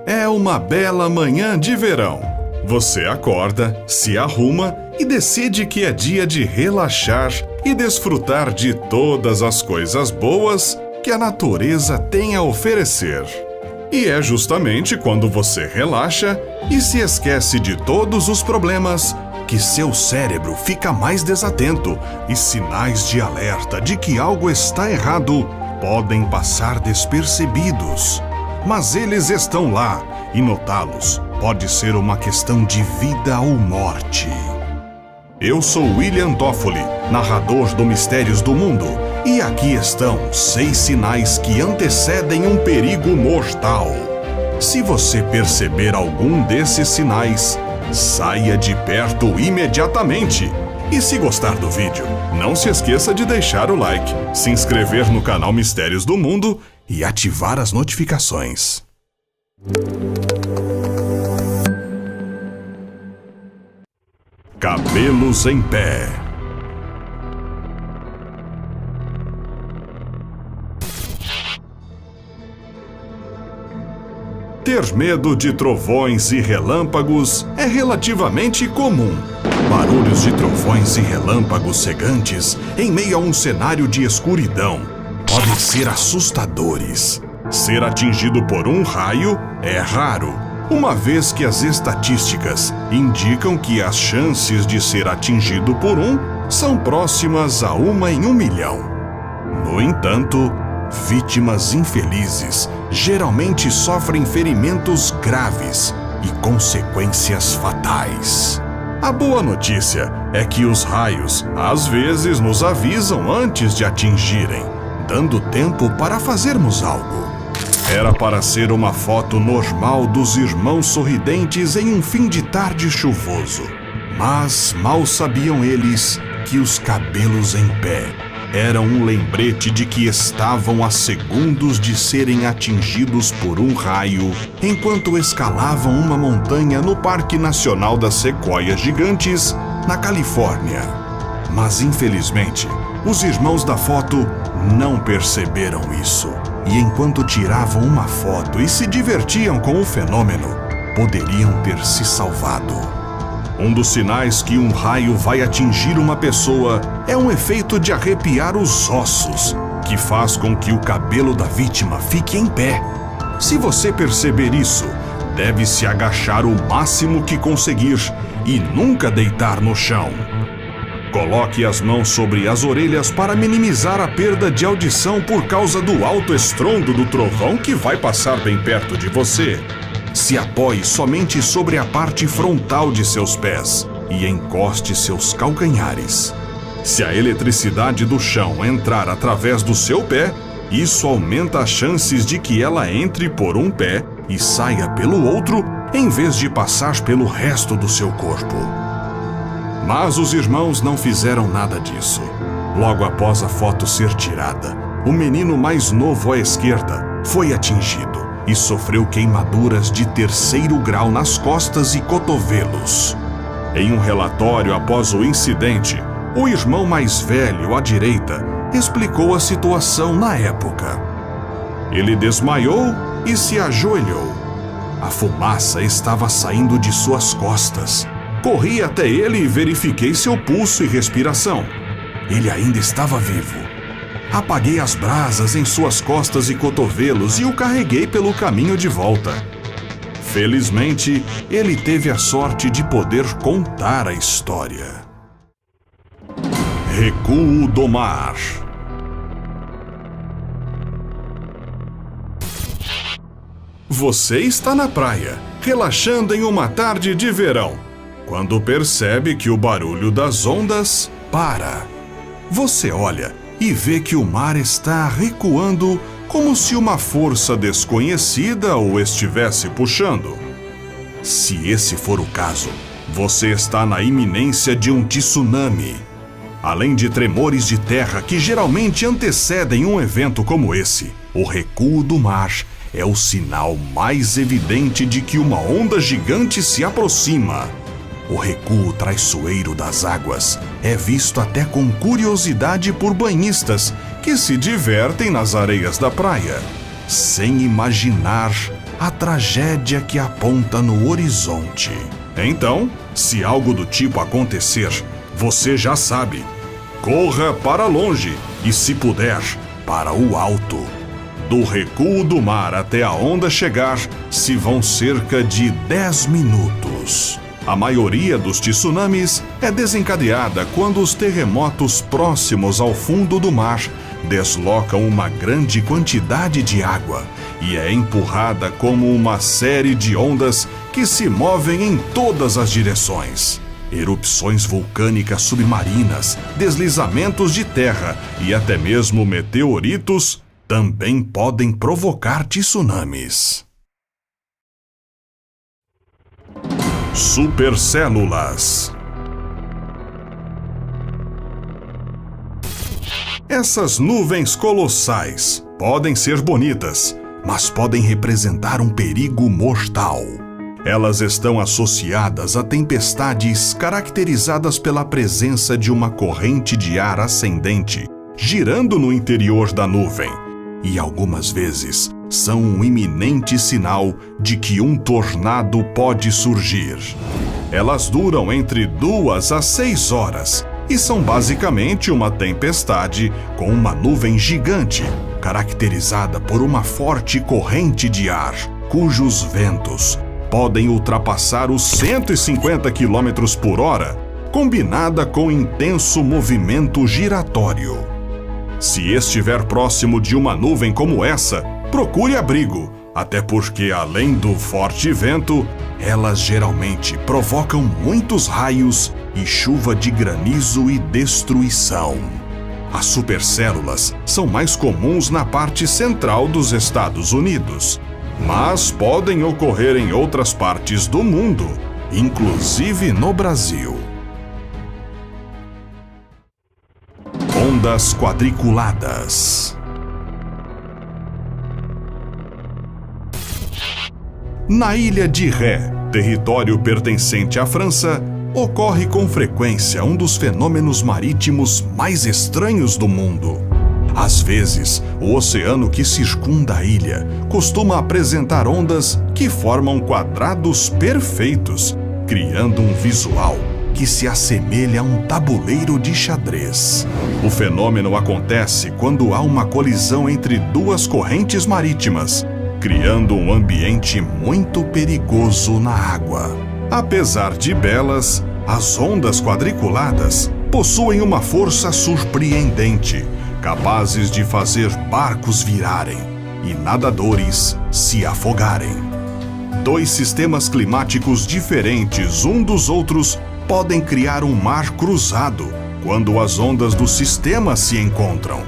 É uma bela manhã de verão. Você acorda, se arruma e decide que é dia de relaxar e desfrutar de todas as coisas boas que a natureza tem a oferecer. E é justamente quando você relaxa e se esquece de todos os problemas que seu cérebro fica mais desatento e sinais de alerta de que algo está errado podem passar despercebidos. Mas eles estão lá e notá-los pode ser uma questão de vida ou morte. Eu sou William Toffoli, narrador do Mistérios do Mundo, e aqui estão 6 sinais que antecedem um perigo mortal. Se você perceber algum desses sinais, saia de perto imediatamente. E se gostar do vídeo, não se esqueça de deixar o like, se inscrever no canal Mistérios do Mundo e ativar as notificações. Cabelos em pé. Ter medo de trovões e relâmpagos é relativamente comum. Barulhos de trovões e relâmpagos cegantes em meio a um cenário de escuridão podem ser assustadores. Ser atingido por um raio é raro, uma vez que as estatísticas indicam que as chances de ser atingido por um são próximas a 1 em 1 milhão. No entanto, vítimas infelizes geralmente sofrem ferimentos graves e consequências fatais. A boa notícia é que os raios às vezes nos avisam antes de atingirem, dando tempo para fazermos algo. Era para ser uma foto normal dos irmãos sorridentes em um fim de tarde chuvoso. Mas mal sabiam eles que os cabelos em pé eram um lembrete de que estavam a segundos de serem atingidos por um raio enquanto escalavam uma montanha no Parque Nacional das Sequoias Gigantes, na Califórnia. Mas infelizmente, os irmãos da foto não perceberam isso. E enquanto tiravam uma foto e se divertiam com o fenômeno, poderiam ter se salvado. Um dos sinais que um raio vai atingir uma pessoa é um efeito de arrepiar os ossos, que faz com que o cabelo da vítima fique em pé. Se você perceber isso, deve se agachar o máximo que conseguir e nunca deitar no chão. Coloque as mãos sobre as orelhas para minimizar a perda de audição por causa do alto estrondo do trovão que vai passar bem perto de você. Se apoie somente sobre a parte frontal de seus pés e encoste seus calcanhares. Se a eletricidade do chão entrar através do seu pé, isso aumenta as chances de que ela entre por um pé e saia pelo outro, em vez de passar pelo resto do seu corpo. Mas os irmãos não fizeram nada disso. Logo após a foto ser tirada, o menino mais novo à esquerda foi atingido e sofreu queimaduras de 3º grau nas costas e cotovelos. Em um relatório após o incidente, o irmão mais velho à direita explicou a situação na época. Ele desmaiou e se ajoelhou. A fumaça estava saindo de suas costas. Corri até ele e verifiquei seu pulso e respiração. Ele ainda estava vivo. Apaguei as brasas em suas costas e cotovelos e o carreguei pelo caminho de volta. Felizmente, ele teve a sorte de poder contar a história. Recuo do mar. Você está na praia, relaxando em uma tarde de verão, quando percebe que o barulho das ondas para. Você olha e vê que o mar está recuando como se uma força desconhecida o estivesse puxando. Se esse for o caso, você está na iminência de um tsunami. Além de tremores de terra que geralmente antecedem um evento como esse, o recuo do mar é o sinal mais evidente de que uma onda gigante se aproxima. O recuo traiçoeiro das águas é visto até com curiosidade por banhistas que se divertem nas areias da praia. sem imaginar a tragédia que aponta no horizonte. Então, se algo do tipo acontecer, você já sabe. Corra para longe e, se puder, para o alto. Do recuo do mar até a onda chegar, se vão cerca de 10 minutos. A maioria dos tsunamis é desencadeada quando os terremotos próximos ao fundo do mar deslocam uma grande quantidade de água e é empurrada como uma série de ondas que se movem em todas as direções. Erupções vulcânicas submarinas, deslizamentos de terra e até mesmo meteoritos também podem provocar tsunamis. Supercélulas. Essas nuvens colossais podem ser bonitas, mas podem representar um perigo mortal. Elas estão associadas a tempestades caracterizadas pela presença de uma corrente de ar ascendente girando no interior da nuvem, e algumas vezes são um iminente sinal de que um tornado pode surgir. Elas duram entre 2 a 6 horas e são basicamente uma tempestade com uma nuvem gigante, caracterizada por uma forte corrente de ar, cujos ventos podem ultrapassar os 150 km por hora, combinada com intenso movimento giratório. Se estiver próximo de uma nuvem como essa, procure abrigo, até porque, além do forte vento, elas geralmente provocam muitos raios e chuva de granizo e destruição. As supercélulas são mais comuns na parte central dos Estados Unidos, mas podem ocorrer em outras partes do mundo, inclusive no Brasil. Ondas quadriculadas. Na ilha de Ré, território pertencente à França, ocorre com frequência um dos fenômenos marítimos mais estranhos do mundo. Às vezes, o oceano que circunda a ilha costuma apresentar ondas que formam quadrados perfeitos, criando um visual que se assemelha a um tabuleiro de xadrez. O fenômeno acontece quando há uma colisão entre duas correntes marítimas, criando um ambiente muito perigoso na água. Apesar de belas, as ondas quadriculadas possuem uma força surpreendente, capazes de fazer barcos virarem e nadadores se afogarem. Dois sistemas climáticos diferentes um dos outros podem criar um mar cruzado quando as ondas do sistema se encontram.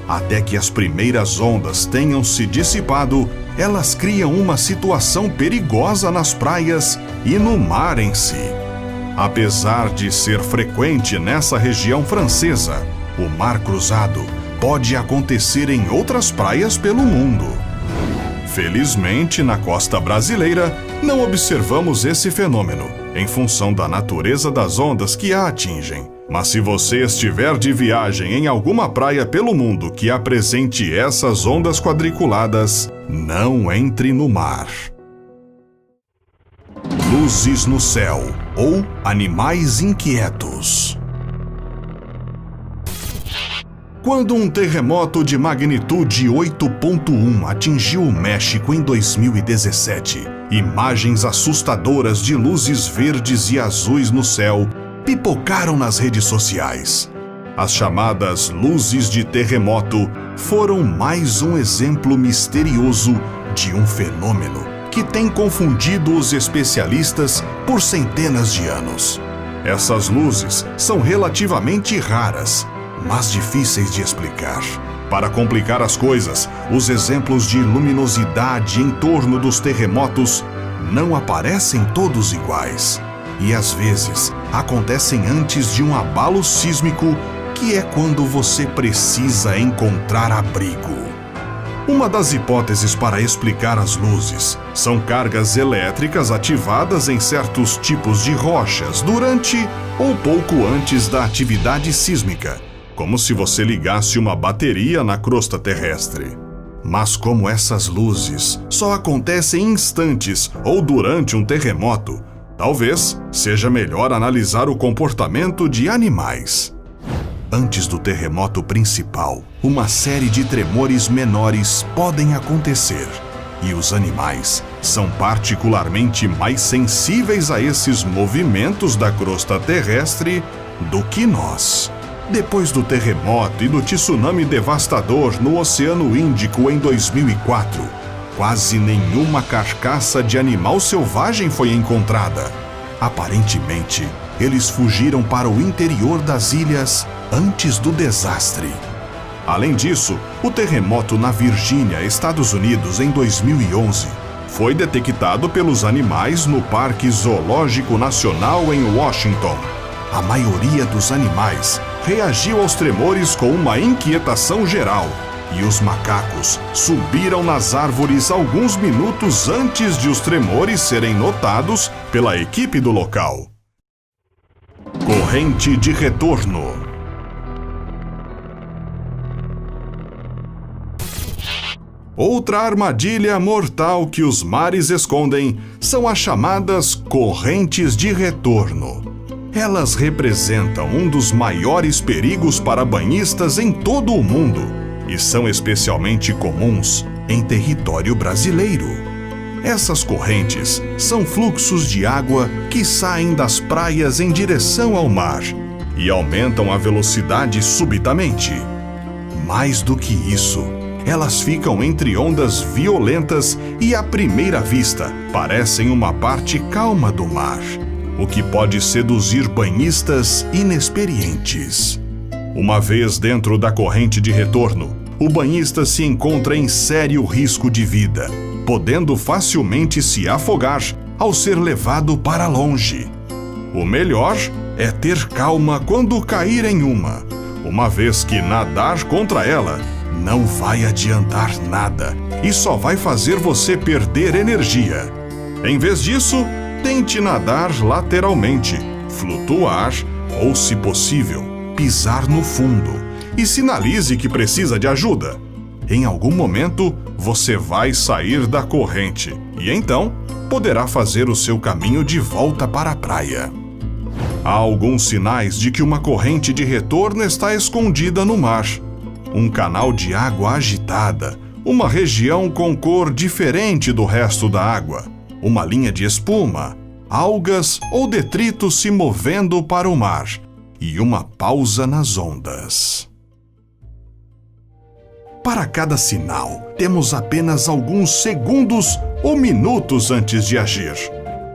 Até que as primeiras ondas tenham se dissipado, elas criam uma situação perigosa nas praias e no mar em si. Apesar de ser frequente nessa região francesa, o mar cruzado pode acontecer em outras praias pelo mundo. Felizmente, na costa brasileira, não observamos esse fenômeno, em função da natureza das ondas que a atingem. Mas se você estiver de viagem em alguma praia pelo mundo que apresente essas ondas quadriculadas, não entre no mar. Luzes no céu ou animais inquietos. Quando um terremoto de magnitude 8.1 atingiu o México em 2017, imagens assustadoras de luzes verdes e azuis no céu pipocaram nas redes sociais. As chamadas luzes de terremoto foram mais um exemplo misterioso de um fenômeno que tem confundido os especialistas por centenas de anos. Essas luzes são relativamente raras, mas difíceis de explicar. Para complicar as coisas, os exemplos de luminosidade em torno dos terremotos não aparecem todos iguais. E às vezes acontecem antes de um abalo sísmico, que é quando você precisa encontrar abrigo. Uma das hipóteses para explicar as luzes são cargas elétricas ativadas em certos tipos de rochas durante ou pouco antes da atividade sísmica, como se você ligasse uma bateria na crosta terrestre. Mas como essas luzes só acontecem em instantes ou durante um terremoto, talvez seja melhor analisar o comportamento de animais. Antes do terremoto principal, uma série de tremores menores podem acontecer, e os animais são particularmente mais sensíveis a esses movimentos da crosta terrestre do que nós. Depois do terremoto e do tsunami devastador no Oceano Índico em 2004, quase nenhuma carcaça de animal selvagem foi encontrada. Aparentemente, eles fugiram para o interior das ilhas antes do desastre. Além disso, o terremoto na Virgínia, Estados Unidos, em 2011, foi detectado pelos animais no Parque Zoológico Nacional em Washington. A maioria dos animais reagiu aos tremores com uma inquietação geral, e os macacos subiram nas árvores alguns minutos antes de os tremores serem notados pela equipe do local. Corrente de retorno. Outra armadilha mortal que os mares escondem são as chamadas correntes de retorno. Elas representam um dos maiores perigos para banhistas em todo o mundo e são especialmente comuns em território brasileiro. Essas correntes são fluxos de água que saem das praias em direção ao mar e aumentam a velocidade subitamente. Mais do que isso, elas ficam entre ondas violentas e, à primeira vista, parecem uma parte calma do mar, o que pode seduzir banhistas inexperientes. Uma vez dentro da corrente de retorno, o banhista se encontra em sério risco de vida, podendo facilmente se afogar ao ser levado para longe. O melhor é ter calma quando cair em uma vez que nadar contra ela não vai adiantar nada e só vai fazer você perder energia. Em vez disso, tente nadar lateralmente, flutuar ou, se possível, pisar no fundo e sinalize que precisa de ajuda. Em algum momento, você vai sair da corrente e então poderá fazer o seu caminho de volta para a praia. Há alguns sinais de que uma corrente de retorno está escondida no mar. Um canal de água agitada, uma região com cor diferente do resto da água, uma linha de espuma, algas ou detritos se movendo para o mar e uma pausa nas ondas. Para cada sinal, temos apenas alguns segundos ou minutos antes de agir.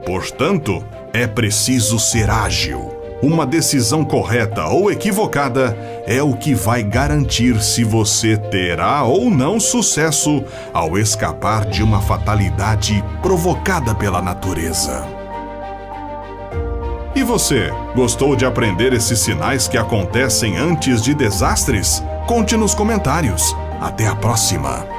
Portanto, é preciso ser ágil. Uma decisão correta ou equivocada é o que vai garantir se você terá ou não sucesso ao escapar de uma fatalidade provocada pela natureza. E você, gostou de aprender esses sinais que acontecem antes de desastres? Conte nos comentários. Até a próxima!